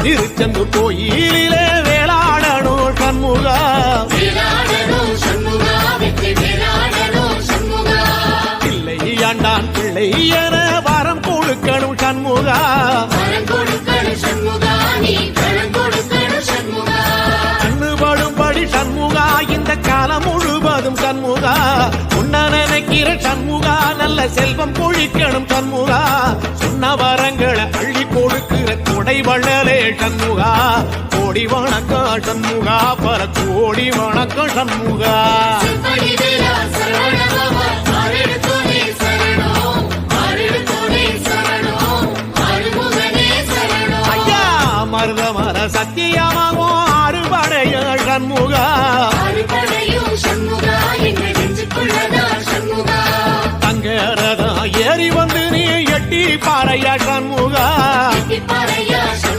திருச்செந்தூர் கோயிலிலே வேளாடணும் சண்முகா, பிள்ளை ஆண்டான் பிள்ளை என வரம் கொடுக்கணும் சண்முகா, கண்ணுபடும்படி சண்முகா இந்த காலம் முழுவதும் சண்முகா, உன்ன நினைக்கிற சண்முகா நல்ல செல்வம் பொழிக்கணும் சண்முகா, சொன்ன வரங்களை அள்ளி கொடுக்கிற கொடை வள்ளலே சண்முகா, கோடி வணக்கம் சண்முகா, பல கோடி வணக்கம் சண்முகா. ஐயா மருதமர சத்தியமாகும் அறுபடைய சண்முகா, தங்கரதா ஏறி வந்து நீ எட்டி பாறையா சண்முகா,